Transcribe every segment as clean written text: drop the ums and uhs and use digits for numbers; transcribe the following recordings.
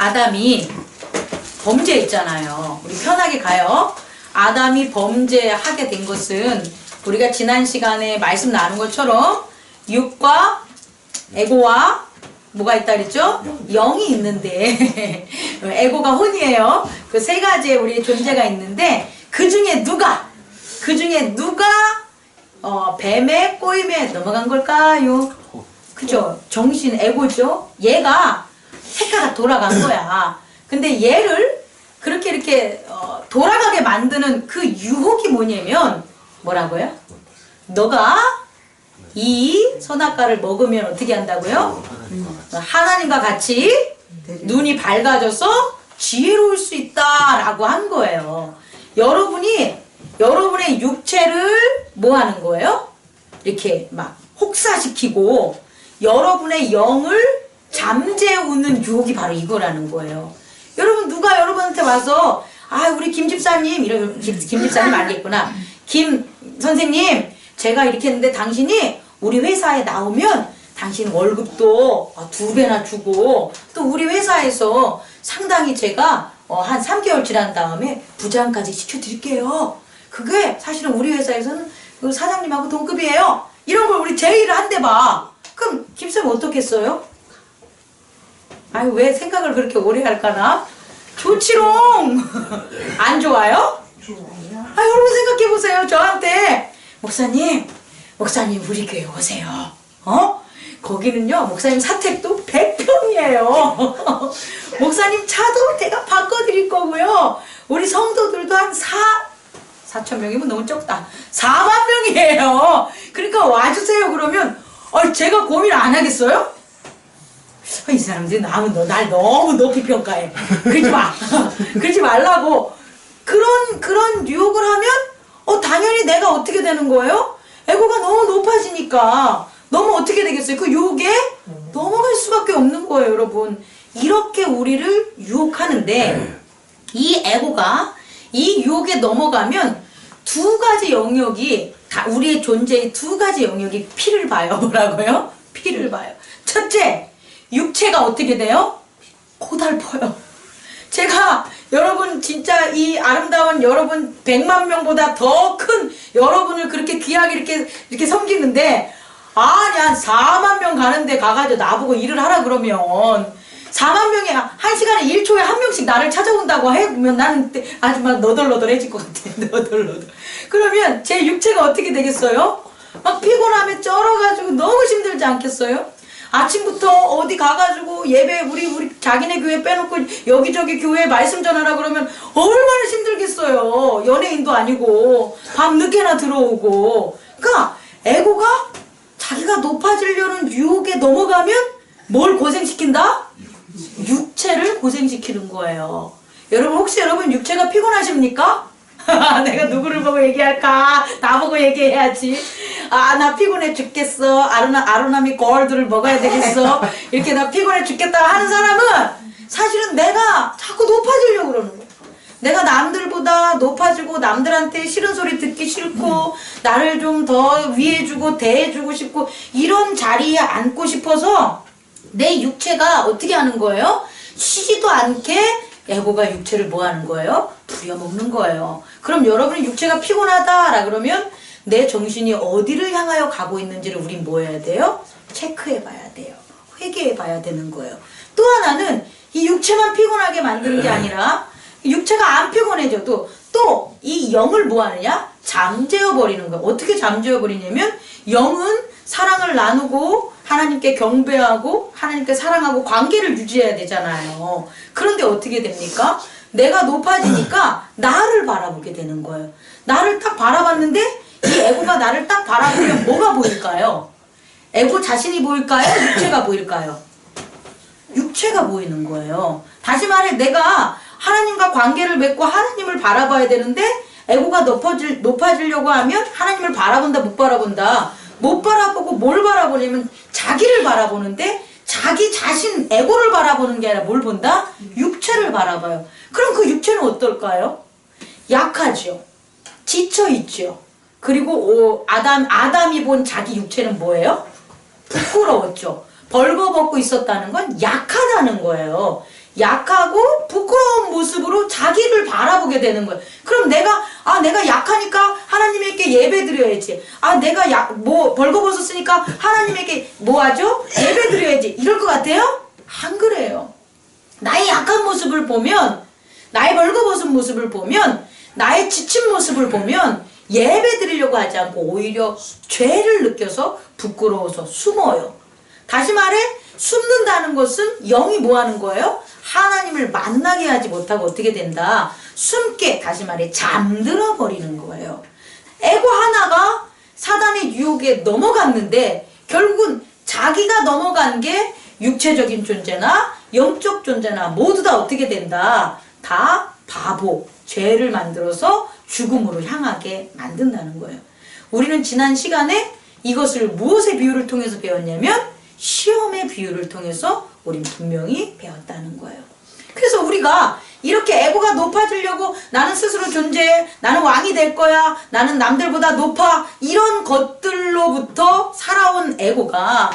아담이 범죄했잖아요. 우리 편하게 가요. 아담이 범죄하게 된 것은 우리가 지난 시간에 말씀 나눈 것처럼 육과 에고와 뭐가 있다 그랬죠? 영이 있는데 에고가 혼이에요. 그 세 가지의 우리의 존재가 있는데 그 중에 누가 뱀의 꼬임에 넘어간 걸까요? 그죠? 정신 에고죠? 얘가 해가닥 돌아간 거야. 근데 얘를 그렇게 이렇게 돌아가게 만드는 그 유혹이 뭐냐면 뭐라고요? 너가 이 선악과를 먹으면 어떻게 한다고요? 하나님과 같이 눈이 밝아져서 지혜로울 수 있다라고 한 거예요. 여러분의 육체를 뭐 하는 거예요? 이렇게 막 혹사시키고 여러분의 영을 잠재우는 유혹이 바로 이거라는 거예요. 여러분 누가 여러분한테 와서 우리 김 집사님 이런 김 집사님 알겠구나. 김 선생님 제가 이렇게 했는데 당신이 우리 회사에 나오면 당신 월급도 2배나 주고 또 우리 회사에서 상당히 제가 한 3개월 지난 다음에 부장까지 시켜드릴게요. 그게 사실은 우리 회사에서는 그 사장님하고 동급이에요. 이런 걸 우리 제의를 한대 봐. 그럼 김쌤 어떻겠어요? 왜 생각을 그렇게 오래 할까나? 좋지롱! 안 좋아요? 여러분 생각해보세요. 저한테 목사님 우리 교회 오세요. 거기는요 목사님 사택도 100평이에요. 목사님 차도 제가 바꿔드릴 거고요. 우리 성도들도 한 4천 명이면 너무 적다. 4만 명이에요. 그러니까 와주세요. 그러면 제가 고민 안 하겠어요? 이 사람들이 날 너무 높이 평가해. 그러지 마. 그러지 말라고. 그런 유혹을 하면 당연히 내가 어떻게 되는 거예요? 에고가 너무 높아지니까 너무 어떻게 되겠어요? 그 유혹에 넘어갈 수밖에 없는 거예요, 여러분. 이렇게 우리를 유혹하는데 이 에고가 이 유혹에 넘어가면 두 가지 영역이 우리의 존재의 두 가지 영역이 피를 봐요. 뭐라고요? 피를 봐요. 첫째, 육체가 어떻게 돼요? 고달퍼요. 제가 여러분 진짜 이 아름다운 여러분 100만 명보다 더 큰 여러분을 그렇게 귀하게 이렇게 섬기는데 한 4만 명 가는데 가가지고 나보고 일을 하라 그러면 4만 명이 한 시간에 1초에 한 명씩 나를 찾아온다고 하면 나는 아주 막 너덜너덜해질 것 같아. 너덜너덜. 그러면 제 육체가 어떻게 되겠어요? 막 피곤함에 쩔어가지고 너무 힘들지 않겠어요? 아침부터 어디 가가지고 예배 우리 자기네 교회 빼놓고 여기저기 교회 말씀 전하라 그러면 얼마나 힘들겠어요. 연예인도 아니고 밤 늦게나 들어오고. 그러니까 에고가 자기가 높아지려는 유혹에 넘어가면 뭘 고생시킨다? 육체를 고생시키는 거예요. 여러분 혹시 여러분 육체가 피곤하십니까? 내가 누구를 보고 얘기할까? 나보고 얘기해야지. 나 피곤해 죽겠어. 아로나미 골드를 먹어야 되겠어. 이렇게 나 피곤해 죽겠다 하는 사람은 사실은 내가 자꾸 높아지려고 그러는 거야. 내가 남들보다 높아지고 남들한테 싫은 소리 듣기 싫고 나를 좀 더 위해주고 대해주고 싶고 이런 자리에 앉고 싶어서 내 육체가 어떻게 하는 거예요? 쉬지도 않게 에고가 육체를 뭐 하는 거예요? 부려먹는 거예요. 그럼 여러분이 육체가 피곤하다라 그러면 내 정신이 어디를 향하여 가고 있는지를 우린 뭐 해야 돼요? 체크해 봐야 돼요. 회개해 봐야 되는 거예요. 또 하나는 이 육체만 피곤하게 만드는 게 아니라 육체가 안 피곤해져도 또 이 영을 뭐 하느냐? 잠재워 버리는 거예요. 어떻게 잠재워 버리냐면 영은 사랑을 나누고 하나님께 경배하고 하나님께 사랑하고 관계를 유지해야 되잖아요. 그런데 어떻게 됩니까? 내가 높아지니까 나를 바라보게 되는 거예요. 나를 딱 바라봤는데 이 에고가 나를 딱 바라보면 뭐가 보일까요? 에고 자신이 보일까요? 육체가 보일까요? 육체가 보이는 거예요. 다시 말해 내가 하나님과 관계를 맺고 하나님을 바라봐야 되는데 에고가 높아지려고 하면 하나님을 바라본다 못 바라본다. 못 바라보고 뭘 바라보냐면 자기를 바라보는데 자기 자신 에고를 바라보는 게 아니라 뭘 본다? 육체를 바라봐요. 그럼 그 육체는 어떨까요? 약하죠. 지쳐있죠. 그리고 아담이 본 자기 육체는 뭐예요? 부끄러웠죠. 벌거벗고 있었다는 건 약하다는 거예요. 약하고 부끄러운 모습으로 자기를 바라보게 되는 거예요. 그럼 내가 약하니까 하나님에게 예배 드려야지. 내가 벌거벗었으니까 하나님에게 뭐 하죠? 예배 드려야지. 이럴 것 같아요? 안 그래요. 나의 약한 모습을 보면, 나의 벌거벗은 모습을 보면, 나의 지친 모습을 보면 예배 드리려고 하지 않고 오히려 죄를 느껴서 부끄러워서 숨어요. 다시 말해 숨는다는 것은 영이 뭐 하는 거예요? 하나님을 만나게 하지 못하고 어떻게 된다? 숨게, 다시 말해 잠들어 버리는 거예요. 에고 하나가 사단의 유혹에 넘어갔는데 결국은 자기가 넘어간 게 육체적인 존재나 영적 존재나 모두 다 어떻게 된다? 다 바보, 죄를 만들어서 죽음으로 향하게 만든다는 거예요. 우리는 지난 시간에 이것을 무엇의 비유를 통해서 배웠냐면 시험의 비유를 통해서 우리는 분명히 배웠다는 거예요. 그래서 우리가 이렇게 에고가 높아지려고 나는 스스로 존재해, 나는 왕이 될 거야, 나는 남들보다 높아, 이런 것들로부터 살아온 에고가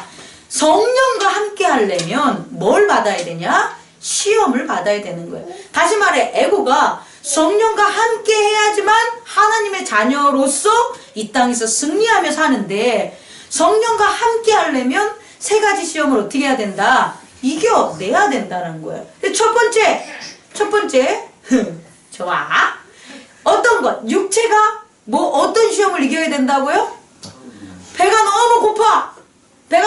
성령과 함께 하려면 뭘 받아야 되냐? 시험을 받아야 되는 거예요. 다시 말해 에고가 성령과 함께 해야지만 하나님의 자녀로서 이 땅에서 승리하며 사는데, 성령과 함께 하려면 세 가지 시험을 어떻게 해야 된다? 이겨내야 된다는 거예요. 첫 번째 좋아. 어떤 것? 육체가 어떤 시험을 이겨야 된다고요? 배가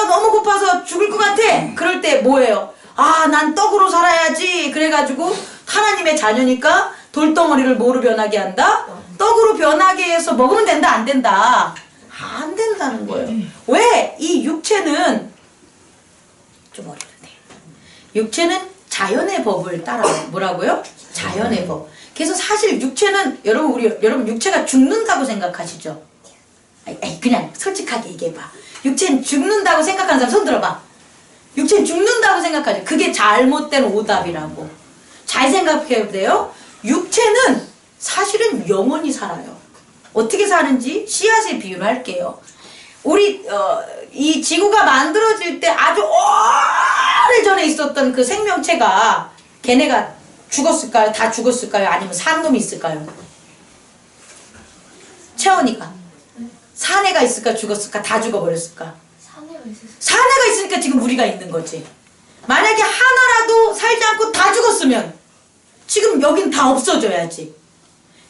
너무 고파서 죽을 것 같아. 그럴 때 뭐예요? 난 떡으로 살아야지. 그래가지고 하나님의 자녀니까 돌덩어리를 뭐로 변하게 한다? 떡으로 변하게 해서 먹으면 된다, 안 된다? 안 된다는 거예요. 왜? 이 육체는 좀 어려운데, 육체는 자연의 법을 따라요. 뭐라고요? 자연의 법. 그래서 사실 육체는 여러분 육체가 죽는다고 생각하시죠? 그냥 솔직하게 얘기해봐. 육체는 죽는다고 생각하는 사람 손 들어봐. 육체는 죽는다고 생각하죠. 그게 잘못된 오답이라고. 잘 생각해보세요. 육체는 사실은 영원히 살아요. 어떻게 사는지 씨앗의 비유를 할게요. 우리 이 지구가 만들어질 때 아주 오래전에 있었던 그 생명체가 걔네가 죽었을까요? 다 죽었을까요? 아니면 산 놈이 있을까요? 채원이가 산 애가 있을까 죽었을까? 다 죽어버렸을까? 산 애가 있으니까 지금 우리가 있는 거지. 만약에 하나라도 살지 않고 다 죽었으면 지금 여긴 다 없어져야지.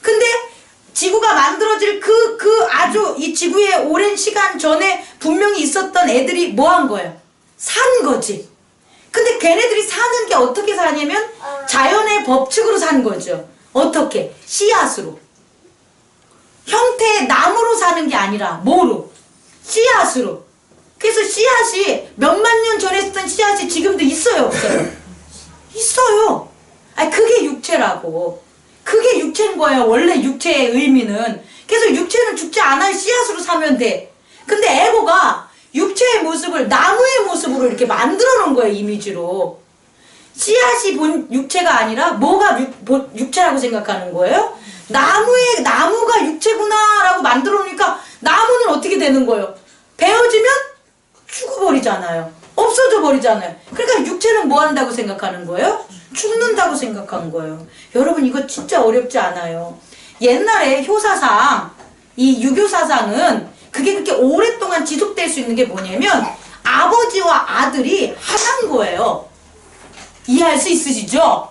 근데 지구가 만들어질 아주 이 지구에 오랜 시간 전에 분명히 있었던 애들이 뭐 한 거예요? 산 거지. 근데 걔네들이 사는 게 어떻게 사냐면 자연의 법칙으로 산 거죠. 어떻게? 씨앗으로. 형태의 나무로 사는 게 아니라 뭐로? 씨앗으로. 그래서 씨앗이 몇만 년 전에 쓰던 씨앗이 지금도 있어요, 없어요? 있어요. 그게 육체라고. 그게 육체인 거예요. 원래 육체의 의미는. 그래서 육체는 죽지 않아요. 씨앗으로 사면 돼. 근데 에고가 육체의 모습을 나무의 모습으로 이렇게 만들어 놓은 거예요. 이미지로. 씨앗이 본 육체가 아니라 뭐가 육체라고 생각하는 거예요? 나무가 육체구나 라고 만들어 놓으니까 나무는 어떻게 되는 거예요? 베어지면 죽어버리잖아요. 없어져 버리잖아요. 그러니까 육체는 뭐 한다고 생각하는 거예요? 죽는다고 생각한 거예요. 여러분 이거 진짜 어렵지 않아요. 옛날에 효사상, 이 유교사상은 그게 그렇게 오랫동안 지속될 수 있는 게 뭐냐면 아버지와 아들이 하나인 거예요. 이해할 수 있으시죠?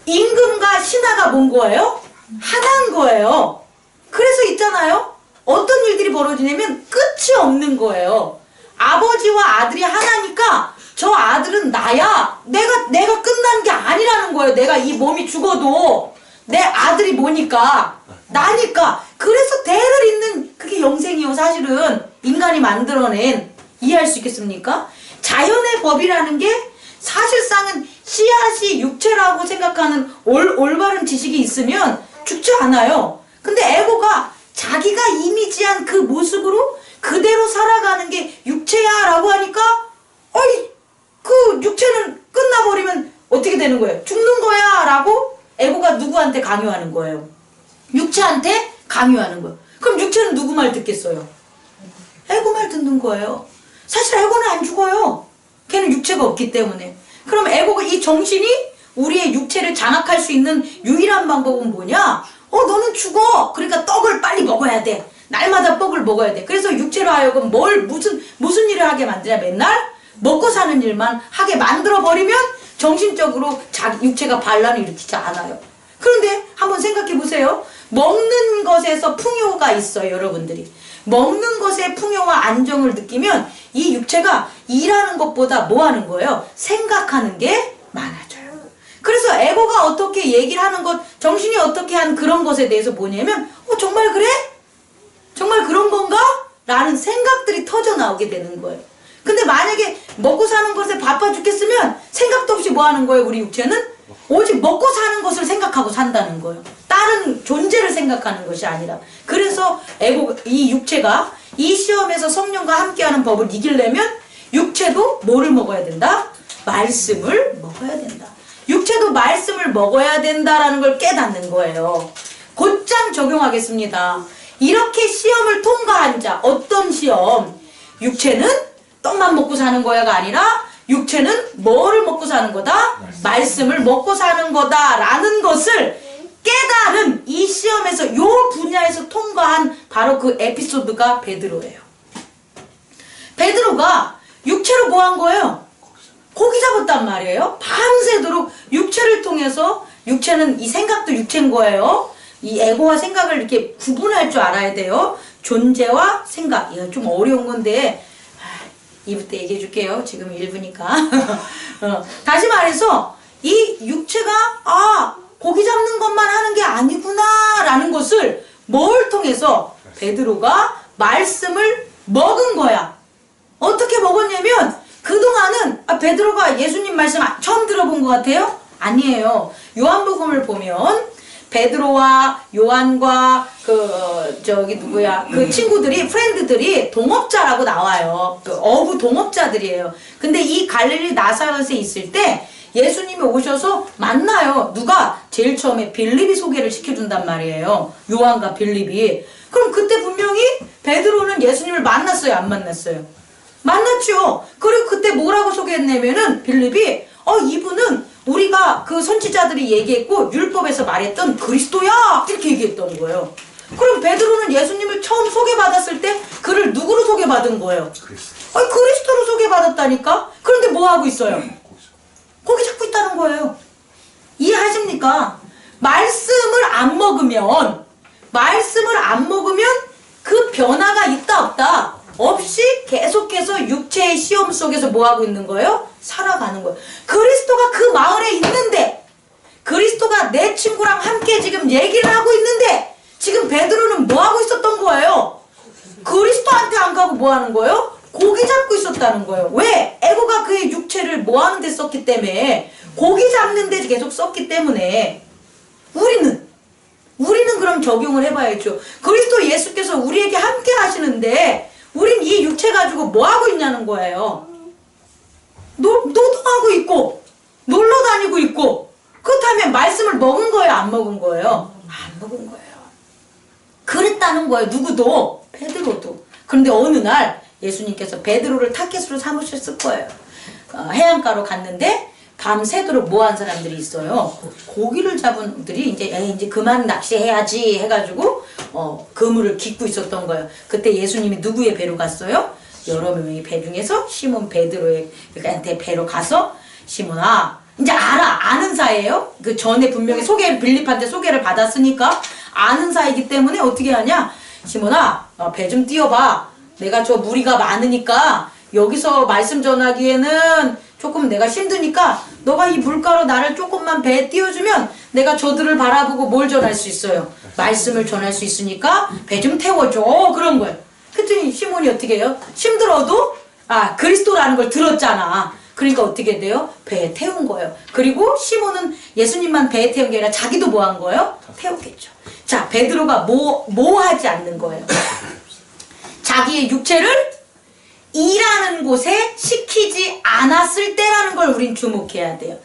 임금과 신하가 뭔 거예요? 하나인 거예요. 그래서 있잖아요. 어떤 일들이 벌어지냐면 끝이 없는 거예요. 아버지와 아들이 하나니까 저 아들은 나야. 내가 끝난 게 아니라는 거예요. 내가 이 몸이 죽어도 내 아들이 뭐니까? 나니까. 그래서 대를 잇는 그게 영생이요. 사실은 인간이 만들어낸. 이해할 수 있겠습니까? 자연의 법이라는 게 사실상은 씨앗이 육체라고 생각하는 올바른 지식이 있으면 죽지 않아요. 근데 에고가 자기가 이미지한 그 모습으로 그대로 살아가는 게 육체야 라고 하니까 그 육체는 끝나버리면 어떻게 되는 거예요? 죽는 거야 라고 에고가 누구한테 강요하는 거예요? 육체한테 강요하는 거예요. 그럼 육체는 누구 말 듣겠어요? 에고 말 듣는 거예요. 사실 에고는 안 죽어요. 걔는 육체가 없기 때문에. 그럼 에고가, 이 정신이 우리의 육체를 장악할 수 있는 유일한 방법은 뭐냐? 너는 죽어. 그러니까 떡을 빨리 먹어야 돼. 날마다 떡을 먹어야 돼. 그래서 육체로 하여금 무슨 일을 하게 만드냐? 맨날 먹고 사는 일만 하게 만들어버리면 정신적으로 육체가 반란을 일으키지 않아요. 그런데 한번 생각해 보세요. 먹는 것에서 풍요가 있어요, 여러분들이. 먹는 것에 풍요와 안정을 느끼면 이 육체가 일하는 것보다 뭐 하는 거예요? 생각하는 게 많아져요. 그래서 에고가 어떻게 얘기를 하는 것, 정신이 어떻게 한 그런 것에 대해서 뭐냐면 정말 그래? 정말 그런 건가? 라는 생각들이 터져 나오게 되는 거예요. 근데 만약에 먹고 사는 것에 바빠 죽겠으면 생각도 없이 뭐 하는 거예요, 우리 육체는? 오직 먹고 사는 것을 생각하고 산다는 거예요. 다른 존재를 생각하는 것이 아니라. 그래서 이 육체가 이 시험에서 성령과 함께하는 법을 이기려면 육체도 뭐를 먹어야 된다? 말씀을 먹어야 된다. 육체도 말씀을 먹어야 된다라는 걸 깨닫는 거예요. 곧장 적용하겠습니다. 이렇게 시험을 통과한 자, 어떤 시험? 육체는 떡만 먹고 사는 거야가 아니라 육체는 뭐를 먹고 사는 거다? 말씀을 먹고 사는 거다라는 것을 깨달은 이 시험에서 요 분야에서 통과한 바로 그 에피소드가 베드로예요. 베드로가 육체로 뭐 한 거예요? 고기 잡았단 말이에요. 밤새도록 육체를 통해서, 육체는 이 생각도 육체인 거예요. 이 에고와 생각을 이렇게 구분할 줄 알아야 돼요. 존재와 생각. 이거 좀 어려운 건데 2부 때 얘기해 줄게요. 지금 1부니까. 다시 말해서 이 육체가 고기 잡는 것만 하는 게 아니구나 라는 것을 뭘 통해서? 베드로가 말씀을 먹은 거야. 어떻게 먹었냐면 그동안은 베드로가 예수님 말씀 처음 들어본 것 같아요? 아니에요. 요한복음을 보면 베드로와 요한과 그 친구들이, 프렌드들이 동업자라고 나와요. 어부 동업자들이에요. 근데 이 갈릴리 나사렛에 있을 때 예수님이 오셔서 만나요. 누가? 제일 처음에 빌립이 소개를 시켜준단 말이에요. 요한과 빌립이. 그럼 그때 분명히 베드로는 예수님을 만났어요? 안 만났어요? 만났죠. 그리고 그때 뭐라고 소개했냐면은 빌립이 이분은 우리가 그 선지자들이 얘기했고 율법에서 말했던 그리스도야 이렇게 얘기했던 거예요. 그럼 베드로는 예수님을 처음 소개받았을 때 그를 누구로 소개받은 거예요? 그리스도로 소개받았다니까. 그런데 뭐 하고 있어요? 고기 잡고 있다는 거예요. 이해하십니까? 말씀을 안 먹으면 그 변화가 있다 없다 없이 계속해서 육체의 시험 속에서 뭐 하고 있는 거예요? 살아가는 거예요. 그리스도가 그 마을에 있는데, 그리스도가 내 친구랑 함께 지금 얘기를 하고 있는데 지금 베드로는 뭐 하고 있었던 거예요? 그리스도한테 안 가고 뭐 하는 거예요? 고기 잡고 있었다는 거예요. 왜? 에고가 그의 육체를 뭐 하는 데 썼기 때문에, 고기 잡는 데 계속 썼기 때문에. 우리는 그럼 적용을 해봐야죠. 그리스도 예수께서 우리에게 함께 하시는데 우린 이 육체 가지고 뭐 하고 있냐는 거예요. 노동하고 있고 놀러 다니고 있고. 그렇다면 말씀을 먹은 거예요? 안 먹은 거예요? 안 먹은 거예요. 그랬다는 거예요. 누구도? 베드로도. 그런데 어느 날 예수님께서 베드로를 타겟으로 삼으셨을 거예요. 해안가로 갔는데 밤새도록 뭐 한 사람들이 있어요. 고기를 잡은 분들이 이제 그만 낚시해야지 해가지고 그물을 깃고 있었던 거예요. 그때 예수님이 누구의 배로 갔어요? 여러 명의 배 중에서 시몬 베드로한테 배로 가서, 시몬아, 이제 아는 사이예요. 그 전에 분명히 빌립한테 소개를 받았으니까 아는 사이기 때문에 어떻게 하냐? 시몬아, 배 좀 띄워봐. 내가 저 무리가 많으니까 여기서 말씀 전하기에는 조금 내가 힘드니까 너가 이 물가로 나를 조금만 배에 띄워주면 내가 저들을 바라보고 뭘 전할 수 있어요? 말씀을 전할 수 있으니까 배 좀 태워줘. 그런 거예요. 그랬더니 시몬이 어떻게 해요? 힘들어도 그리스도라는 걸 들었잖아. 그러니까 어떻게 돼요? 배에 태운 거예요. 그리고 시몬은 예수님만 배에 태운 게 아니라 자기도 뭐 한 거예요? 태웠겠죠. 자, 베드로가 뭐 하지 않는 거예요? 자기의 육체를 일하는 곳에 시키지 않았을 때라는 걸 우린 주목해야 돼요.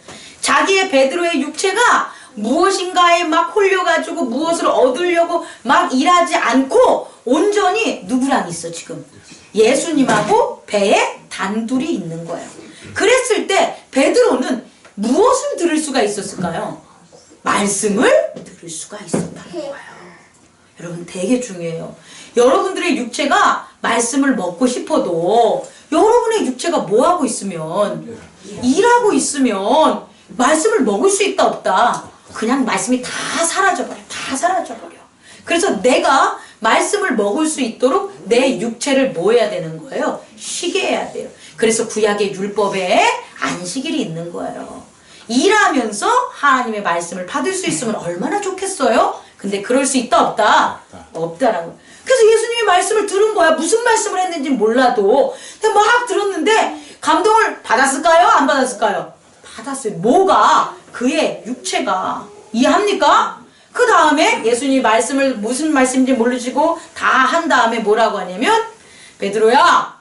자기의 베드로의 육체가 무엇인가에 막 홀려가지고 무엇을 얻으려고 막 일하지 않고 온전히 누구랑 있어 지금? 예수님하고 배에 단둘이 있는 거예요. 그랬을 때 베드로는 무엇을 들을 수가 있었을까요? 말씀을 들을 수가 있었다는 거예요. 여러분 되게 중요해요. 여러분들의 육체가 말씀을 먹고 싶어도 여러분의 육체가 뭐하고 있으면, 일하고 있으면 말씀을 먹을 수 있다 없다? 그냥 말씀이 다 사라져버려. 다 사라져버려. 그래서 내가 말씀을 먹을 수 있도록 내 육체를 뭐 해야 되는 거예요? 쉬게 해야 돼요. 그래서 구약의 율법에 안식일이 있는 거예요. 일하면서 하나님의 말씀을 받을 수 있으면 얼마나 좋겠어요? 근데 그럴 수 있다 없다? 없다라는 거예요. 그래서 예수님이 말씀을 들은 거야. 무슨 말씀을 했는지 몰라도. 근데 막 들었는데 감동을 받았을까요? 안 받았을까요? 받았어요. 뭐가? 그의 육체가. 이해합니까? 그 다음에 예수님이 말씀을 무슨 말씀인지 모르시고 다 한 다음에 뭐라고 하냐면, 베드로야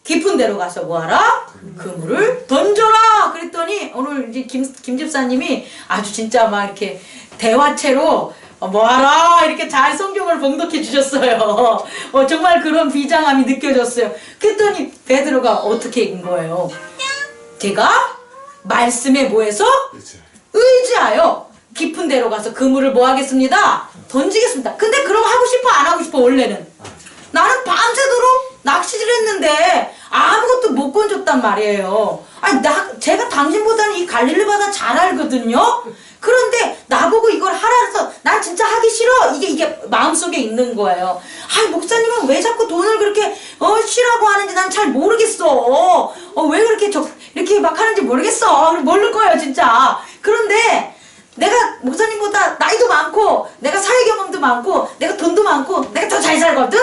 깊은 데로 가서 뭐하라? 그물을 던져라. 그랬더니 오늘 이제 김 집사님이 아주 진짜 막 이렇게 대화체로 뭐하라 이렇게 잘 성경을 봉독해 주셨어요. 정말 그런 비장함이 느껴졌어요. 그랬더니 베드로가 어떻게 읽은 거예요? 제가 말씀에 뭐해서? 의지하여 깊은 데로 가서 그물을 뭐 하겠습니다? 던지겠습니다. 근데 그럼 하고 싶어 안 하고 싶어? 원래는 나는 밤새도록 낚시질 했는데 아무것도 못 건졌단 말이에요. 아니 제가 당신보다는 이 갈릴리 바다 잘 알거든요. 그런데 나보고 이걸 하라 해서 난 진짜 하기 싫어. 이게 마음속에 있는 거예요. 아니 목사님은 왜 자꾸 돈을 그렇게 쉬라고 하는지 난 잘 모르겠어. 왜 그렇게 이렇게 막 하는지 모르겠어. 모를 거예요 진짜. 그런데 내가 목사님보다 나이도 많고 내가 사회 경험도 많고 내가 돈도 많고 내가 더 잘 살거든.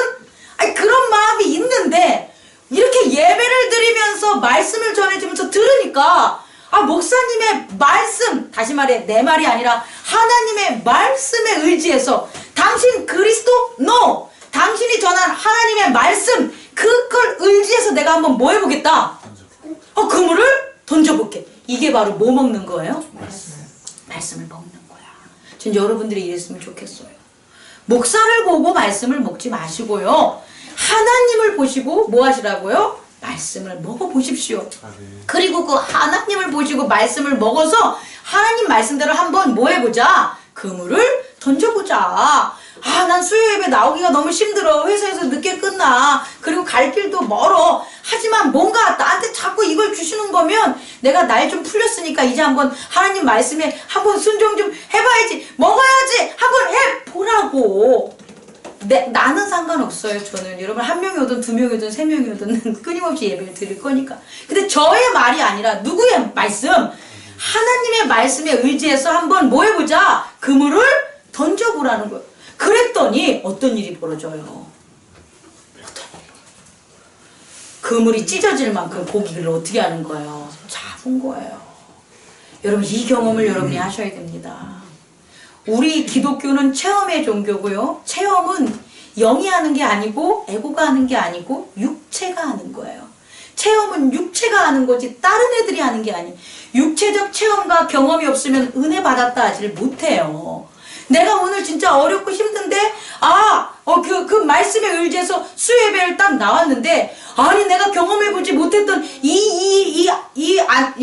아니 그런 마음이 있는데 이렇게 예배를 드리면서 말씀을 전해주면서 들으니까 목사님의 말씀, 다시 말해 내 말이 아니라 하나님의 말씀에 의지해서 당신 그리스도? No! 당신이 전한 하나님의 말씀, 그걸 의지해서 내가 한번 뭐 해보겠다? 그물을 던져볼게. 이게 바로 뭐 먹는 거예요? 말씀을 먹는 거야. 전 여러분들이 이랬으면 좋겠어요. 목사를 보고 말씀을 먹지 마시고요. 하나님을 보시고 뭐 하시라고요? 말씀을 먹어보십시오. 그리고 그 하나님을 보시고 말씀을 먹어서 하나님 말씀대로 한번 뭐 해보자? 그물을 던져보자. 난 수요 예배 나오기가 너무 힘들어. 회사에서 늦게 끝나. 그리고 갈 길도 멀어. 하지만 뭔가 나한테 자꾸 이걸 주시는 거면 내가 날 좀 풀렸으니까 이제 한번 하나님 말씀에 한번 순종 좀 해봐야지. 먹어야지. 한번 해보라고. 나는 상관없어요. 저는 여러분 한 명이 오든 두 명이 오든 세 명이 오든 끊임없이 예배를 드릴 거니까. 근데 저의 말이 아니라 누구의 말씀? 하나님의 말씀에 의지해서 한번 뭐 해보자? 그물을 던져보라는 거예요. 그랬더니 어떤 일이 벌어져요? 그물이 찢어질 만큼 고기를 어떻게 하는 거예요? 잡은 거예요. 여러분 이 경험을 여러분이 하셔야 됩니다. 우리 기독교는 체험의 종교고요. 체험은 영이 하는 게 아니고 에고가 하는 게 아니고 육체가 하는 거예요. 체험은 육체가 하는 거지 다른 애들이 하는 게 아니에요. 육체적 체험과 경험이 없으면 은혜 받았다 하지를 못해요. 내가 오늘 진짜 어렵고 힘든데 그 말씀에 의지해서 수예배를 딱 나왔는데 아니 내가 경험해보지 못했던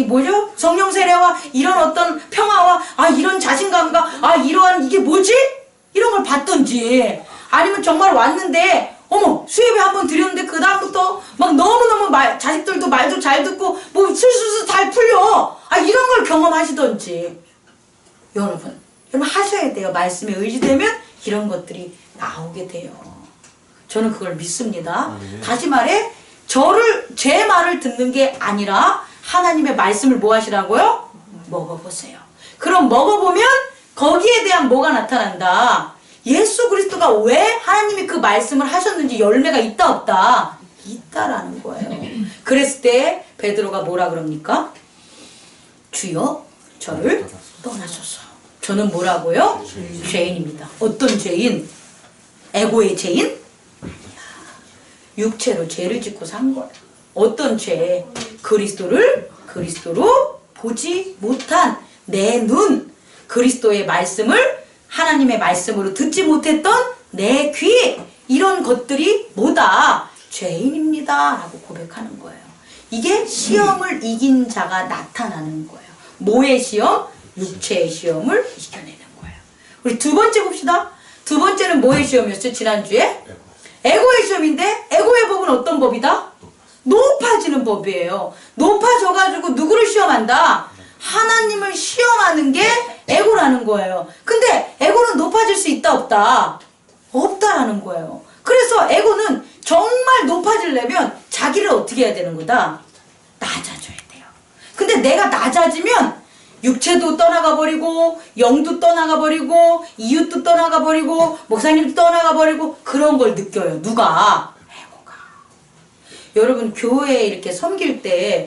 뭐죠? 성령 세례와 이런 어떤 평화와 이런 자신감과 이러한 이게 뭐지? 이런 걸 봤던지 아니면 정말 왔는데 수예배 한번 드렸는데 그 다음부터 막 너무너무 자식들도 말도 잘 듣고 뭐 술술술 잘 풀려 이런 걸 경험하시던지 여러분 하셔야 돼요. 말씀에 의지되면 이런 것들이 나오게 돼요. 저는 그걸 믿습니다. 다시 말해 제 말을 듣는 게 아니라 하나님의 말씀을 뭐 하시라고요? 먹어보세요. 그럼 먹어보면 거기에 대한 뭐가 나타난다? 예수 그리스도가 왜 하나님이 그 말씀을 하셨는지 열매가 있다 없다? 있다라는 거예요. 그랬을 때 베드로가 뭐라 그럽니까? 주여 저를 떠나소서. 저는 뭐라고요? 죄인입니다. 어떤 죄인? 에고의 죄인? 육체로 죄를 짓고 산 거예요. 어떤 죄? 그리스도로 보지 못한 내 눈, 그리스도의 말씀을 하나님의 말씀으로 듣지 못했던 내 귀, 이런 것들이 뭐다? 죄인입니다 라고 고백하는 거예요. 이게 시험을 이긴 자가 나타나는 거예요. 뭐의 시험? 육체의 시험을 이겨내는 거예요. 우리 두 번째 봅시다. 두 번째는 뭐의 시험이었죠? 지난주에? 에고의 시험인데 에고의 법은 어떤 법이다? 높아지는 법이에요. 높아져가지고 누구를 시험한다? 하나님을 시험하는 게 에고라는 거예요. 근데 에고는 높아질 수 있다 없다? 없다라는 거예요. 그래서 에고는 정말 높아지려면 자기를 어떻게 해야 되는 거다? 낮아져야 돼요. 근데 내가 낮아지면 육체도 떠나가 버리고 영도 떠나가 버리고 이웃도 떠나가 버리고 목사님도 떠나가 버리고 그런 걸 느껴요. 누가? 에고가. 여러분 교회에 이렇게 섬길 때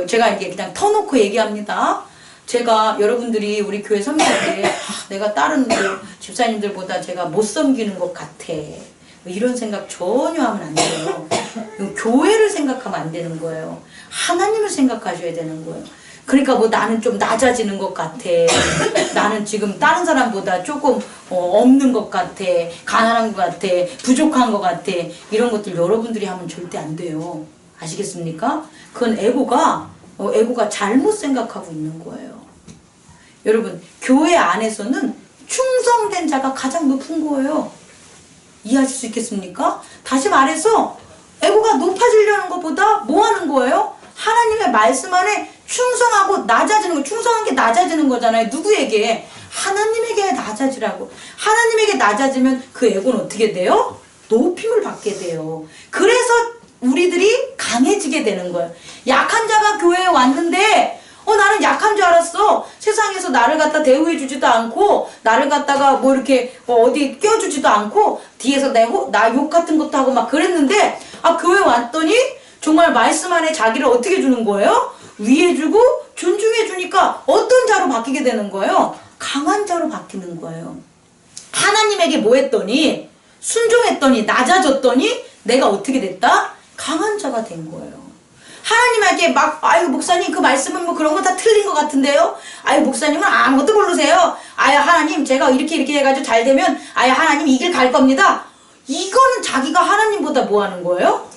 제가 이게 그냥 터놓고 얘기합니다. 제가 여러분들이 우리 교회 섬길 때 내가 다른 집사님들보다 제가 못 섬기는 것 같아. 이런 생각 전혀 하면 안 돼요. 교회를 생각하면 안 되는 거예요. 하나님을 생각하셔야 되는 거예요. 그러니까 뭐 나는 좀 낮아지는 것 같아. 나는 지금 다른 사람보다 조금 없는 것 같아. 가난한 것 같아. 부족한 것 같아. 이런 것들 여러분들이 하면 절대 안 돼요. 아시겠습니까? 그건 에고가 잘못 생각하고 있는 거예요. 여러분 교회 안에서는 충성된 자가 가장 높은 거예요. 이해하실 수 있겠습니까? 다시 말해서 에고가 높아지려는 것보다 뭐 하는 거예요? 하나님의 말씀 안에 충성하고 낮아지는 거. 충성한 게 낮아지는 거잖아요. 누구에게? 하나님에게 낮아지라고. 하나님에게 낮아지면 그 에고는 어떻게 돼요? 높임을 받게 돼요. 그래서 우리들이 강해지게 되는 거예요. 약한 자가 교회에 왔는데 나는 약한 줄 알았어. 세상에서 나를 갖다 대우해 주지도 않고 나를 갖다가 뭐 이렇게 어디 껴주지도 않고 뒤에서 나 욕 같은 것도 하고 막 그랬는데 교회 왔더니 정말 말씀 안에 자기를 어떻게 주는 거예요? 위해 주고 존중해 주니까 어떤 자로 바뀌게 되는 거예요? 강한 자로 바뀌는 거예요. 하나님에게 뭐 했더니 순종했더니 낮아졌더니 내가 어떻게 됐다? 강한 자가 된 거예요. 하나님에게 막 아유 목사님 그 말씀은 뭐 그런 거 다 틀린 것 같은데요. 아유 목사님은 아무것도 모르세요. 아유 하나님 제가 이렇게 해가지고 잘 되면 아유 하나님 이 길 갈 겁니다. 이거는 자기가 하나님보다 뭐 하는 거예요?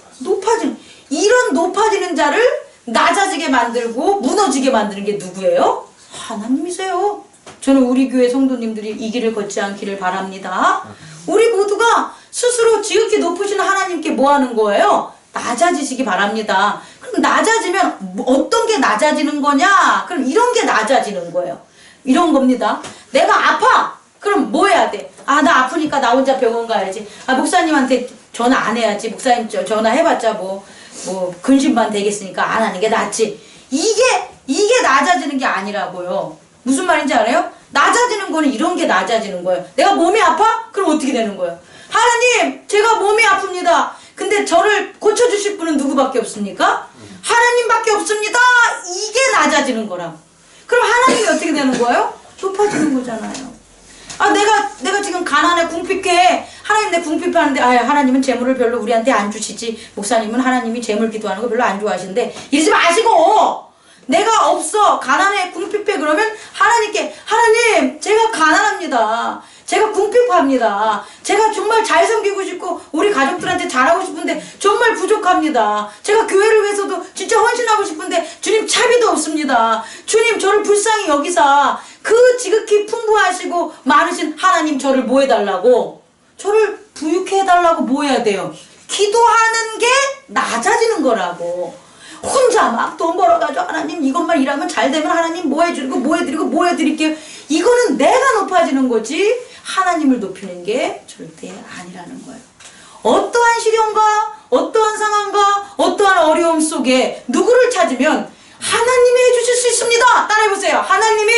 이런 높아지는 자를 낮아지게 만들고 무너지게 만드는 게 누구예요? 하나님이세요. 저는 우리 교회 성도님들이 이 길을 걷지 않기를 바랍니다. 우리 모두가 스스로 지극히 높으신 하나님께 뭐 하는 거예요? 낮아지시기 바랍니다. 그럼 낮아지면 어떤 게 낮아지는 거냐? 그럼 이런 게 낮아지는 거예요. 이런 겁니다. 내가 아파. 그럼 뭐 해야 돼? 나 아프니까 나 혼자 병원 가야지. 목사님한테 전화 안 해야지. 목사님 전화해봤자 뭐 근심만 되겠으니까 안 하는 게 낫지. 이게 낮아지는 게 아니라고요. 무슨 말인지 알아요? 낮아지는 거는 이런 게 낮아지는 거예요. 내가 몸이 아파? 그럼 어떻게 되는 거예요? 하나님 제가 몸이 아픕니다. 근데 저를 고쳐주실 분은 누구밖에 없습니까? 하나님밖에 없습니다. 이게 낮아지는 거라. 그럼 하나님이 어떻게 되는 거예요? 높아지는 거잖아요. 내가 지금 가난해 궁핍해. 하나님 내 궁핍하는데 하나님은 재물을 별로 우리한테 안 주시지. 목사님은 하나님이 재물 기도하는 거 별로 안 좋아하시는데 이러지 마시고 내가 없어 가난해 궁핍해 그러면 하나님께 하나님 제가 가난합니다. 제가 궁핍합니다. 제가 정말 잘 섬기고 싶고 우리 가족들한테 잘하고 싶은데 정말 부족합니다. 제가 교회를 위해서도 진짜 헌신하고 싶은데 주님 차비도 없습니다. 주님 저를 불쌍히 여기사 그 지극히 풍부하시고 많으신 하나님 저를 뭐 해달라고? 저를 부유케 해달라고 뭐 해야 돼요? 기도하는 게 낮아지는 거라고. 혼자 막 돈 벌어가지고 하나님 이것만 일하면 잘 되면 하나님 뭐 해주고 뭐 해드리고 뭐 해드릴게요. 이거는 내가 높아지는 거지 하나님을 높이는 게 절대 아니라는 거예요. 어떠한 시련과 어떠한 상황과 어떠한 어려움 속에 누구를 찾으면 하나님이 해주실 수 있습니다. 따라해보세요. 하나님이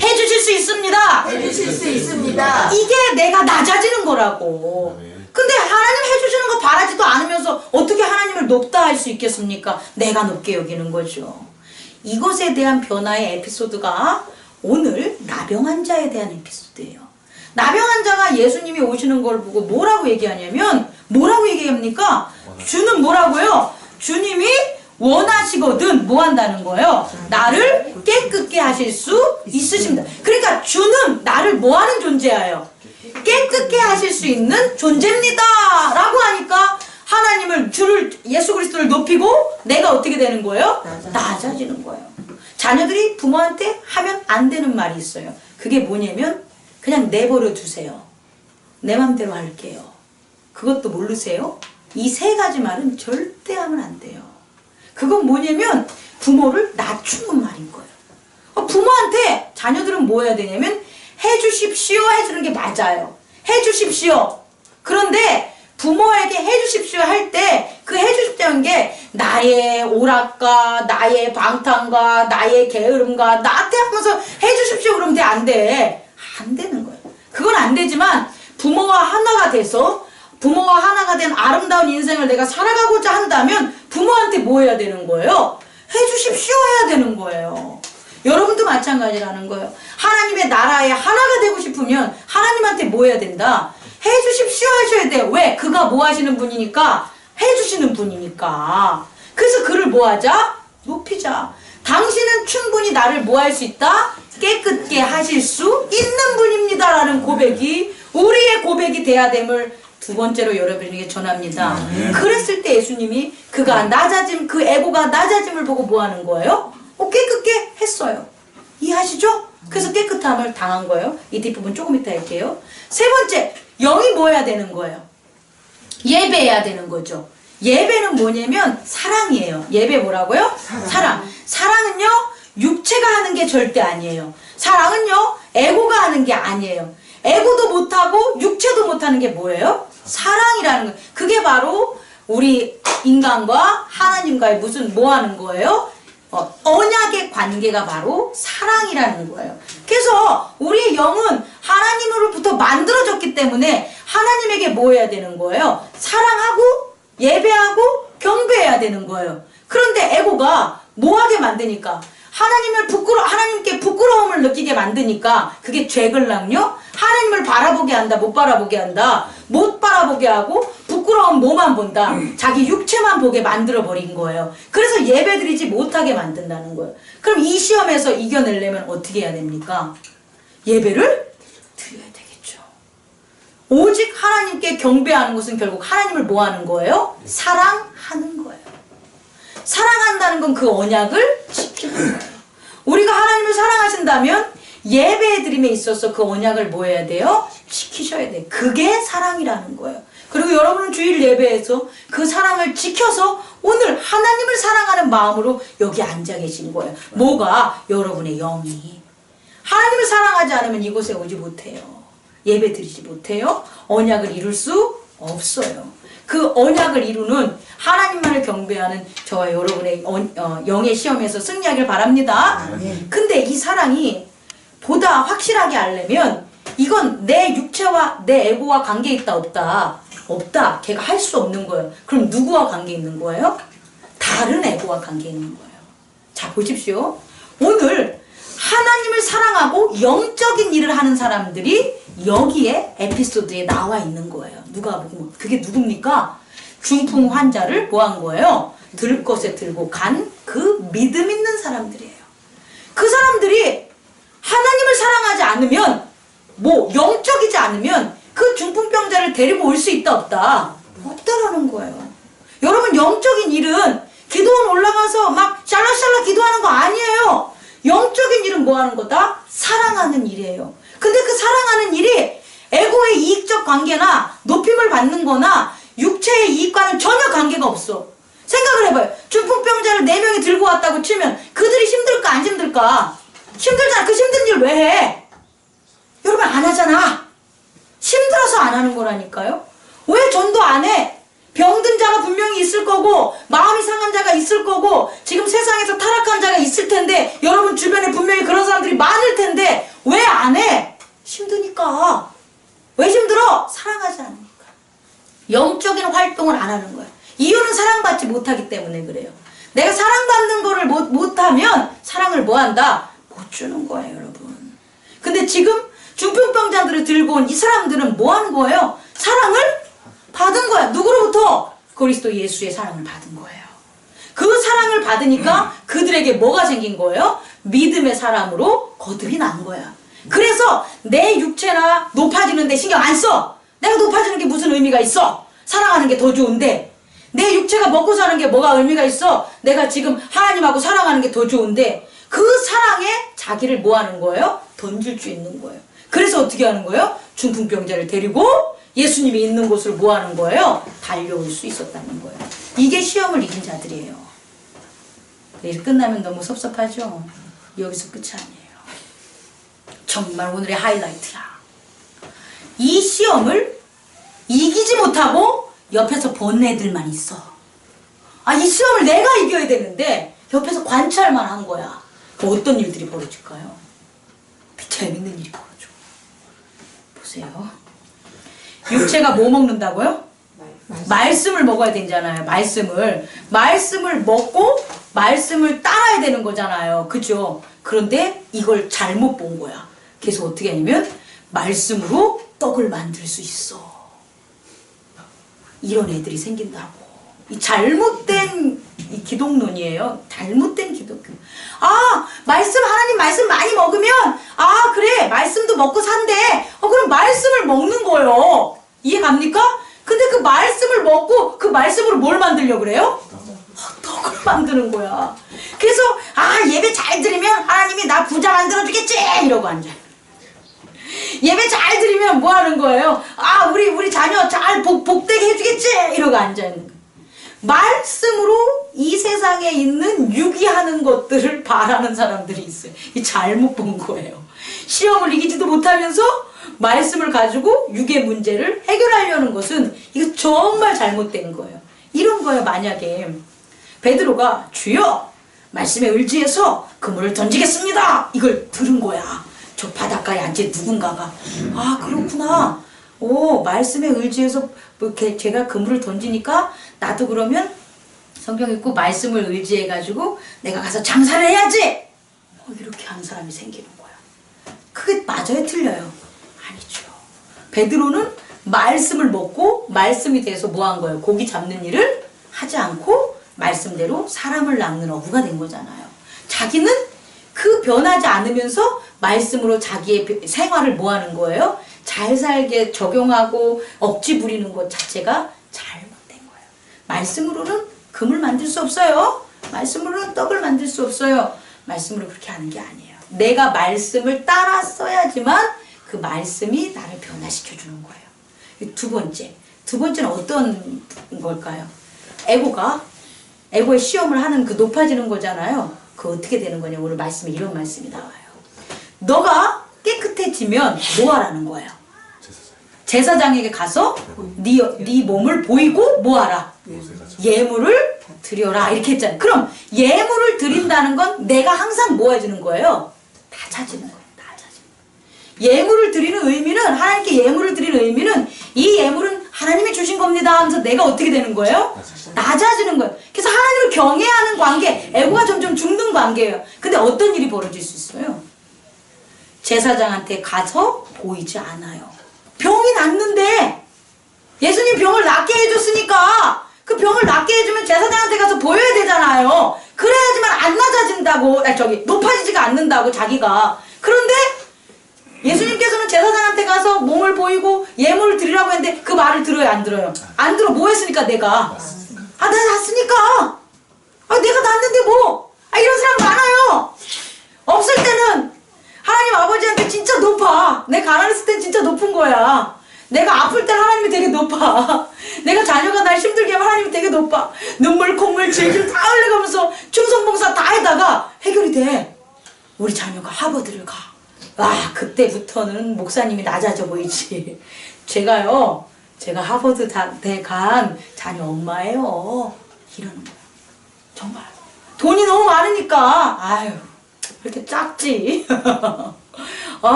해주실 수 있습니다. 해주실 수 있습니다. 이게 내가 낮아지는 거라고. 근데 하나님 해주시는 거 바라지도 않으면서 어떻게 하나님을 높다 할 수 있겠습니까? 내가 높게 여기는 거죠. 이것에 대한 변화의 에피소드가 오늘 나병 환자에 대한 에피소드예요. 나병 환자가 예수님이 오시는 걸 보고 뭐라고 얘기하냐면 뭐라고 얘기합니까? 주는 뭐라고요? 주님이 원하시거든 뭐 한다는 거예요? 나를 깨끗게 하실 수 있으십니다. 그러니까 주는 나를 뭐 하는 존재예요? 깨끗게 하실 수 있는 존재입니다 라고 하니까 하나님을 예수 그리스도를 높이고 내가 어떻게 되는 거예요? 낮아지는 거예요. 자녀들이 부모한테 하면 안 되는 말이 있어요. 그게 뭐냐면 그냥 내버려 두세요. 내 맘대로 할게요. 그것도 모르세요? 이 세 가지 말은 절대 하면 안 돼요. 그건 뭐냐면 부모를 낮추는 말인 거예요. 부모한테 자녀들은 뭐 해야 되냐면 해주십시오 해주는 게 맞아요. 해주십시오. 그런데 부모에게 해주십시오 할 때 그 해주십시오는 게 나의 오락과 나의 방탕과 나의 게으름과 나한테 하면서 해주십시오 그러면 돼? 안 돼. 안 되는 거예요. 그건 안 되지만 부모와 하나가 돼서 부모와 하나가 된 아름다운 인생을 내가 살아가고자 한다면 부모한테 뭐 해야 되는 거예요? 해주십시오 해야 되는 거예요. 여러분도 마찬가지라는 거예요. 하나님의 나라에 하나가 되고 싶으면 하나님한테 뭐 해야 된다? 해주십시오 하셔야 돼요. 왜? 그가 뭐 하시는 분이니까? 해주시는 분이니까. 그래서 그를 뭐 하자? 높이자. 당신은 충분히 나를 뭐 할 수 있다? 깨끗게 하실 수 있는 분입니다 라는 고백이 우리의 고백이 돼야 됨을 두 번째로 여러분에게 전합니다. 그랬을 때 예수님이 그가 낮아짐, 그 에고가 낮아짐을 보고 뭐 하는 거예요? 깨끗게 했어요. 이해하시죠? 그래서 깨끗함을 당한 거예요. 이 뒷부분 조금 이따 할게요. 세 번째, 영이 뭐 해야 되는 거예요? 예배해야 되는 거죠. 예배는 뭐냐면 사랑이에요. 예배 뭐라고요? 사랑. 사랑은요, 육체가 하는 게 절대 아니에요. 사랑은요, 에고가 하는 게 아니에요. 에고도 못하고 육체도 못하는 게 뭐예요? 사랑이라는 거예요. 그게 바로 우리 인간과 하나님과의 무슨 뭐 하는 거예요? 언약의 관계가 바로 사랑이라는 거예요. 그래서 우리의 영은 하나님으로부터 만들어졌기 때문에 하나님에게 뭐 해야 되는 거예요? 사랑하고 예배하고 경배해야 되는 거예요. 그런데 에고가 뭐하게 만드니까? 하나님께 부끄러움을 느끼게 만드니까 그게 죄걸랑요? 하나님을 바라보게 한다, 못 바라보게 한다. 못 바라보게 하고 부끄러움 뭐만 본다. 자기 육체만 보게 만들어버린 거예요. 그래서 예배드리지 못하게 만든다는 거예요. 그럼 이 시험에서 이겨내려면 어떻게 해야 됩니까? 예배를 드려야 되겠죠. 오직 하나님께 경배하는 것은 결국 하나님을 뭐 하는 거예요? 사랑하는 거예요. 사랑한다는 건 그 언약을 지키는 거예요. 우리가 하나님을 사랑하신다면 예배드림에 있어서 그 언약을 뭐 해야 돼요? 지키셔야 돼요. 그게 사랑이라는 거예요. 그리고 여러분은 주일 예배에서 그 사랑을 지켜서 오늘 하나님을 사랑하는 마음으로 여기 앉아 계신 거예요. 뭐가? 여러분의 영이. 하나님을 사랑하지 않으면 이곳에 오지 못해요. 예배 드리지 못해요. 언약을 이룰 수 없어요. 그 언약을 이루는 하나님만을 경배하는 저와 여러분의 영의 시험에서 승리하길 바랍니다. 근데 이 사랑이 보다 확실하게 알려면 이건 내 육체와 내 에고와 관계 있다 없다? 없다. 걔가 할 수 없는 거예요. 그럼 누구와 관계 있는 거예요? 다른 에고와 관계 있는 거예요. 자, 보십시오. 오늘 하나님을 사랑하고 영적인 일을 하는 사람들이 여기에 에피소드에 나와 있는 거예요. 누가 보면 그게 누굽니까? 중풍 환자를 뭐 한 거예요? 들 것에 들고 간 그 믿음 있는 사람들이에요. 그 사람들이 하나님을 사랑하지 않으면 뭐 영적이지 않으면 그 중풍병자를 데리고 올 수 있다 없다? 없다라는 거예요. 여러분 영적인 일은 기도원 올라가서 막 샬라샬라 기도하는 거 아니에요. 영적인 일은 뭐 하는 거다? 사랑하는 일이에요. 근데 그 사랑하는 일이 에고의 이익적 관계나 높임을 받는 거나 육체의 이익과는 전혀 관계가 없어. 생각을 해봐요. 중풍병자를 4명이 들고 왔다고 치면 그들이 힘들까 안 힘들까? 힘들잖아. 그 힘든 일 왜 해? 여러분 안 하잖아. 힘들어서 안 하는 거라니까요. 왜 전도 안 해? 병든 자가 분명히 있을 거고 마음이 상한 자가 있을 거고 지금 세상에서 타락한 자가 있을 텐데 여러분 주변에 분명히 그런 사람들이 많을 텐데 왜 안 해? 힘드니까. 왜 힘들어? 사랑하지 않으니까. 영적인 활동을 안 하는 거야. 이유는 사랑받지 못하기 때문에 그래요. 내가 사랑받는 거를 못하면 사랑을 뭐 한다? 못 주는 거예요, 여러분. 근데 지금 중풍병자들을 들고 온 이 사람들은 뭐 하는 거예요? 사랑을 받은 거야. 누구로부터? 그리스도 예수의 사랑을 받은 거예요. 그 사랑을 받으니까 그들에게 뭐가 생긴 거예요? 믿음의 사람으로 거듭이 난 거야. 그래서 내 육체나 높아지는데 신경 안 써. 내가 높아지는 게 무슨 의미가 있어? 사랑하는 게 더 좋은데. 내 육체가 먹고 사는 게 뭐가 의미가 있어? 내가 지금 하나님하고 사랑하는 게 더 좋은데 그 사랑에 자기를 뭐 하는 거예요? 던질 수 있는 거예요. 그래서 어떻게 하는 거예요? 중풍병자를 데리고 예수님이 있는 곳을 뭐 하는 거예요? 달려올 수 있었다는 거예요. 이게 시험을 이긴 자들이에요. 이렇게 끝나면 너무 섭섭하죠? 여기서 끝이 아니에요. 정말 오늘의 하이라이트야. 이 시험을 이기지 못하고 옆에서 본 애들만 있어. 아, 이 시험을 내가 이겨야 되는데 옆에서 관찰만 한 거야. 그럼 어떤 일들이 벌어질까요? 재밌는 일이 벌어져. 보세요. 육체가 뭐 먹는다고요? 말씀을 먹어야 되잖아요. 말씀을 먹고 말씀을 따라야 되는 거잖아요. 그죠? 그런데 이걸 잘못 본 거야. 그래서 어떻게 하냐면 말씀으로 떡을 만들 수 있어. 이런 애들이 생긴다고. 이 잘못된 이 기독론이에요. 잘못된 기독론. 아, 하나님 말씀 많이 먹으면, 아, 그래, 말씀도 먹고 산대. 그럼 말씀을 먹는 거예요. 이해 갑니까? 근데 그 말씀을 먹고 그 말씀으로 뭘 만들려고 그래요? 떡을 만드는 거야. 그래서, 예배 잘 드리면 하나님이 나 부자 만들어주겠지! 이러고 앉아요. 예배 잘 드리면 뭐 하는 거예요? 우리 자녀 잘 복되게 해주겠지! 이러고 앉아있는 거예요. 말씀으로 이 세상에 있는 유기하는 것들을 바라는 사람들이 있어요. 이 잘못 본 거예요. 시험을 이기지도 못하면서 말씀을 가지고 육의 문제를 해결하려는 것은 이거 정말 잘못된 거예요. 이런 거예요. 만약에 베드로가 주여 말씀에 의지해서 그물을 던지겠습니다. 이걸 들은 거야. 저 바닷가에 앉은 누군가가 그렇구나. 말씀에 의지해서 제가 그물을 던지니까 나도 그러면 성경 읽고 말씀을 의지해가지고 내가 가서 장사를 해야지. 이렇게 하는 사람이 생기는 거야. 그게 맞아요? 틀려요? 아니죠. 베드로는 말씀을 먹고 말씀이 돼서 뭐 한 거예요? 고기 잡는 일을 하지 않고 말씀대로 사람을 낚는 어부가 된 거잖아요. 자기는 그 변하지 않으면서 말씀으로 자기의 생활을 뭐 하는 거예요? 잘 살게 적용하고 억지 부리는 것 자체가 잘못된 거예요. 말씀으로는 금을 만들 수 없어요. 말씀으로는 떡을 만들 수 없어요. 말씀으로 그렇게 하는 게 아니에요. 내가 말씀을 따라 써야지만 그 말씀이 나를 변화시켜 주는 거예요. 두 번째는 어떤 걸까요? 에고의 시험을 하는 그 높아지는 거잖아요. 그 어떻게 되는 거냐? 오늘 말씀에 이런 말씀이 나와요. 너가 깨끗해지면 뭐 하라는 거예요? 제사장에게 가서 네 몸을 보이고 뭐 하라? 예물을 드려라. 이렇게 했잖아요. 그럼 예물을 드린다는 건 내가 항상 뭐 해주는 거예요? 낮아지는 거예요. 예물을 드리는 의미는, 하나님께 예물을 드리는 의미는 이 예물은 하나님이 주신 겁니다 하면서 내가 어떻게 되는 거예요? 낮아지는 거예요. 그래서 하나님을 경외하는 관계, 에고가 점점 죽는 관계예요. 근데 어떤 일이 벌어질 수 있어요? 제사장한테 가서 보이지 않아요. 병이 낫는데 예수님 병을 낫게 해줬으니까 그 병을 낫게 해주면 제사장한테 가서 보여야 되잖아요. 그래야지만 안 낮아진다고, 높아지지가 않는다고 자기가. 그런데 예수님께서는 제사장한테 가서 몸을 보이고 예물을 드리라고 했는데 그 말을 들어요, 안 들어요? 안 들어. 뭐 했으니까 내가? 내가 낫으니까. 내가 낫는데 뭐? 이런 사람 많아요. 없을 때는 하나님 아버지한테 진짜 높아. 내가 가난했을 땐 진짜 높은 거야. 내가 아플 땐 하나님이 되게 높아. 내가 자녀가 날 힘들게 하면 하나님이 되게 높아. 눈물, 콧물, 질질 다 흘려가면서 충성봉사 다 해다가 해결이 돼. 우리 자녀가 하버드를 가. 그때부터는 목사님이 낮아져 보이지. 제가 하버드대 간 자녀 엄마예요. 이러는 거야. 정말. 돈이 너무 많으니까, 왜 이렇게 작지?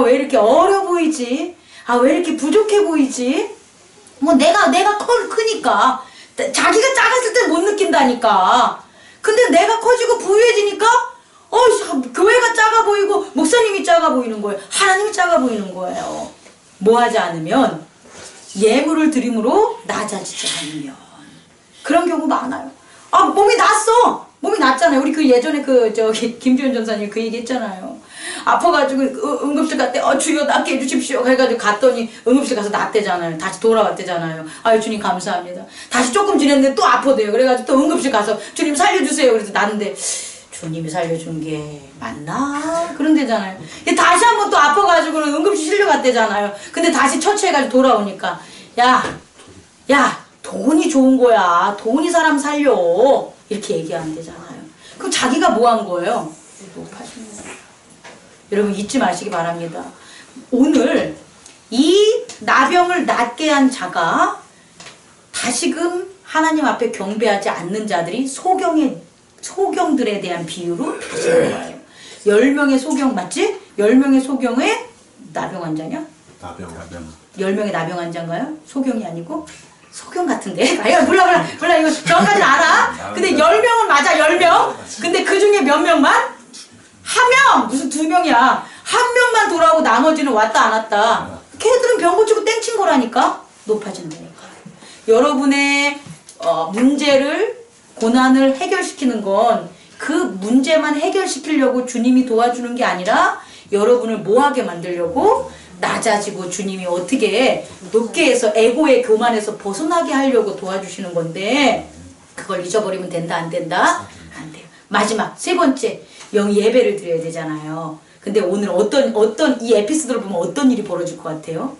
왜 이렇게 어려 보이지? 왜 이렇게 부족해 보이지? 내가 크니까. 자기가 작았을 땐 못 느낀다니까. 근데 내가 커지고 부유해지니까, 교회가 작아 보이고, 목사님이 작아 보이는 거예요. 하나님이 작아 보이는 거예요. 뭐 하지 않으면, 예물을 드림으로 낮아지지 않으면. 그런 경우 많아요. 몸이 났어! 몸이 났잖아요. 우리 예전에 김주현 전사님 그 얘기 했잖아요. 아파가지고 응급실 갔대. 주여 낫게 해주십시오. 그래가지고 갔더니 응급실 가서 낫대잖아요. 다시 돌아왔대잖아요. 아유 주님 감사합니다. 다시 조금 지냈는데 또 아파대요. 그래가지고 또 응급실 가서 주님 살려주세요. 그래서 났는데 주님이 살려준 게 맞나? 그런 데잖아요. 다시 한번 또 아파가지고는 응급실 실려갔대잖아요. 근데 다시 처치해가지고 돌아오니까 야 돈이 좋은 거야. 돈이 사람 살려. 이렇게 얘기하면 되잖아요. 그럼 자기가 뭐 한 거예요? 높아진 거예요. 여러분 잊지 마시기 바랍니다. 오늘 이 나병을 낫게 한 자가 다시금 하나님 앞에 경배하지 않는 자들이 소경들에 대한 비유로 다시는 거예요. 10명의 소경 맞지? 10명의 소경에 나병 환자냐? 나병. 10명의 나병 환자인가요? 소경이 아니고? 소경 같은데? 몰라 이거 정확하진 않아. 근데 10명은 맞아 10명. 근데 그 중에 몇 명만? 한 명! 무슨 2명이야. 한 명만 돌아오고 나머지는 왔다 안 왔다. 걔들은 병 고치고 땡친 거라니까? 높아진다니까. 여러분의 문제를 고난을 해결시키는 건 그 문제만 해결시키려고 주님이 도와주는 게 아니라 여러분을 뭐하게 만들려고 낮아지고 주님이 어떻게 높게 해서 에고의 교만에서 벗어나게 하려고 도와주시는 건데 그걸 잊어버리면 된다 안 된다? 안 돼요. 마지막 세 번째 예배를 드려야 되잖아요. 근데 오늘 어떤 이 에피소드를 보면 어떤 일이 벌어질 것 같아요?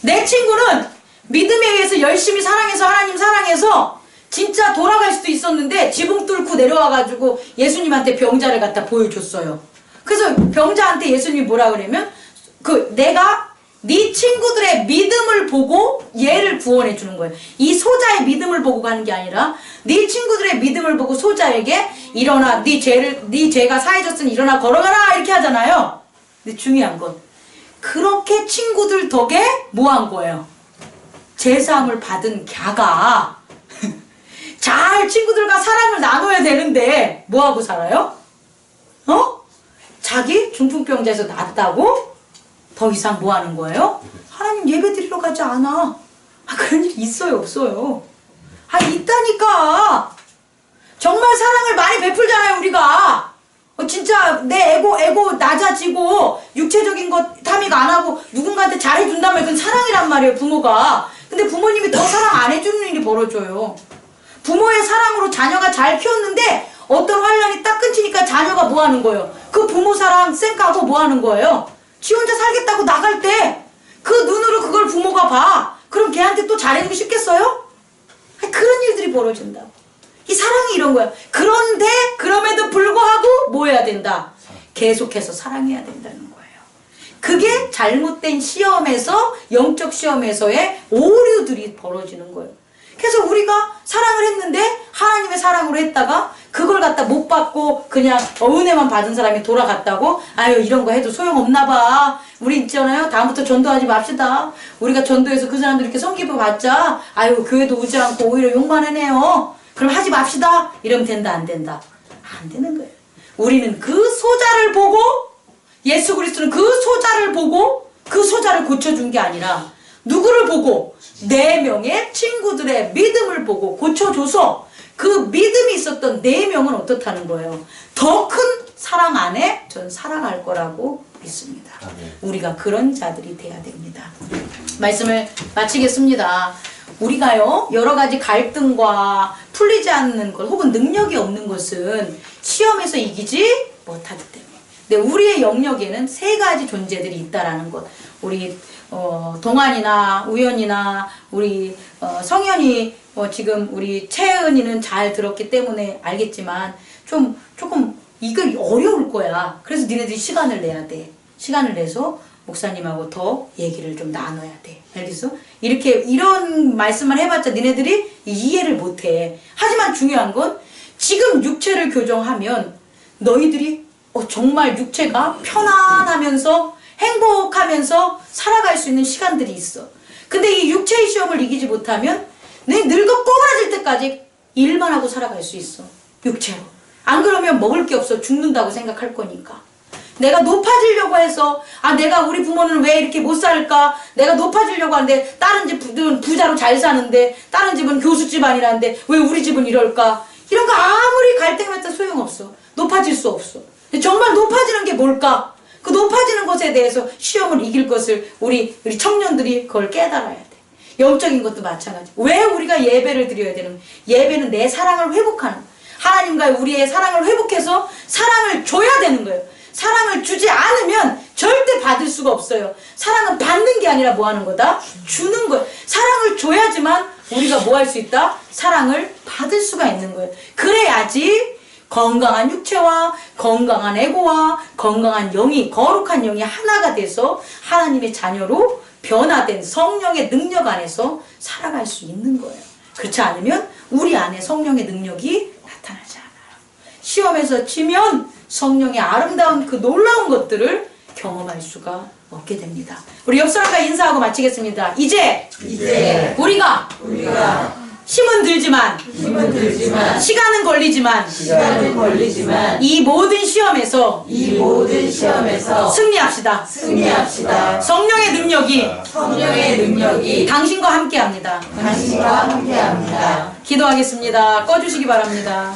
내 친구는 믿음에 의해서 열심히 사랑해서 하나님 사랑해서 진짜 돌아갈 수도 있었는데 지붕 뚫고 내려와가지고 예수님한테 병자를 갖다 보여줬어요. 그래서 병자한테 예수님이 뭐라 그러면 내가 네 친구들의 믿음을 보고 얘를 구원해 주는 거예요. 이 소자의 믿음을 보고 가는 게 아니라 네 친구들의 믿음을 보고 소자에게 일어나 네 죄가 사해졌으니 일어나 걸어가라 이렇게 하잖아요. 근데 중요한 건 그렇게 친구들 덕에 뭐 한 거예요? 제사함을 받은 갸가 잘 친구들과 사랑을 나눠야 되는데 뭐하고 살아요? 자기 중풍병자에서 낫다고? 더 이상 뭐 하는 거예요? 하나님 예배 드리러 가지 않아. 그런 일 있어요 없어요? 있다니까. 정말 사랑을 많이 베풀잖아요 우리가. 진짜 내 에고 낮아지고 육체적인 것 탐닉 안 하고 누군가한테 잘해준다면 그건 사랑이란 말이에요 부모가. 근데 부모님이 더 사랑 안 해주는 일이 벌어져요. 부모의 사랑으로 자녀가 잘 키웠는데 어떤 환란이 딱 끊기니까 자녀가 뭐 하는 거예요? 그 부모 사랑 쌩까고 뭐 하는 거예요? 지 혼자 살겠다고 나갈 때 그 눈으로 그걸 부모가 봐. 그럼 걔한테 또 잘해주고 싶겠어요? 그런 일들이 벌어진다. 이 사랑이 이런 거야. 그런데 그럼에도 불구하고 뭐 해야 된다? 계속해서 사랑해야 된다는 거예요. 그게 잘못된 시험에서 영적 시험에서의 오류들이 벌어지는 거예요. 그래서 우리가 사랑을 했는데 하나님의 사랑으로 했다가 그걸 갖다 못 받고 그냥 은혜만 받은 사람이 돌아갔다고? 아유 이런 거 해도 소용없나 봐. 우리 있잖아요. 다음부터 전도하지 맙시다. 우리가 전도해서 그 사람들 이렇게 성기부 받자. 아유 교회도 오지 않고 오히려 욕만 해내요. 그럼 하지 맙시다. 이러면 된다 안 된다? 안 되는 거예요. 우리는 그 소자를 보고 예수 그리스도는 그 소자를 보고 그 소자를 고쳐준 게 아니라 누구를 보고 4명의 친구들의 믿음을 보고 고쳐줘서 그 믿음이 있었던 4명은 어떻다는 거예요? 더 큰 사랑 안에 전 살아갈 거라고 믿습니다. 우리가 그런 자들이 돼야 됩니다. 말씀을 마치겠습니다. 우리가요 여러 가지 갈등과 풀리지 않는 것 혹은 능력이 없는 것은 시험에서 이기지 못하기 때문에. 근데 우리의 영역에는 3가지 존재들이 있다라는 것. 우리 동안이나 우연이나 우리 성현이 지금 우리 채은이는 잘 들었기 때문에 알겠지만 조금 이거 어려울 거야. 그래서 니네들이 시간을 내야 돼. 시간을 내서 목사님하고 더 얘기를 좀 나눠야 돼. 알겠어? 이런 말씀만 해봤자 니네들이 이해를 못해. 하지만 중요한 건 지금 육체를 교정하면 너희들이 정말 육체가 편안하면서 행복하면서 살아갈 수 있는 시간들이 있어. 근데 이 육체의 시험을 이기지 못하면 내 늙어 꼬부라질 때까지 일만 하고 살아갈 수 있어. 육체로. 안 그러면 먹을 게 없어 죽는다고 생각할 거니까. 내가 높아지려고 해서 내가 우리 부모는 왜 이렇게 못 살까? 내가 높아지려고 하는데 다른 집은 부자로 잘 사는데 다른 집은 교수 집안이라는데 왜 우리 집은 이럴까? 이런 거 아무리 갈등해봤자 소용없어. 높아질 수 없어. 정말 높아지는 게 뭘까? 그 높아지는 것에 대해서 시험을 이길 것을 우리 청년들이 그걸 깨달아야 돼. 영적인 것도 마찬가지. 왜 우리가 예배를 드려야 되는? 예배는 내 사랑을 회복하는, 하나님과의 우리의 사랑을 회복해서 사랑을 줘야 되는 거예요. 사랑을 주지 않으면 절대 받을 수가 없어요. 사랑은 받는 게 아니라 뭐 하는 거다? 주는 거예요. 사랑을 줘야지만 우리가 뭐 할 수 있다? 사랑을 받을 수가 있는 거예요. 그래야지 건강한 육체와 건강한 에고와 건강한 영이, 거룩한 영이 하나가 돼서 하나님의 자녀로 변화된 성령의 능력 안에서 살아갈 수 있는 거예요. 그렇지 않으면 우리 안에 성령의 능력이 나타나지 않아요. 시험에서 지면 성령의 아름다운 그 놀라운 것들을 경험할 수가 없게 됩니다. 우리 옆 사람과 인사하고 마치겠습니다. 이제 우리가 힘은 들지만 시간은 걸리지만 이 모든 시험에서 승리합시다. 성령의 능력이 당신과 함께합니다. 기도하겠습니다. 꺼주시기 바랍니다.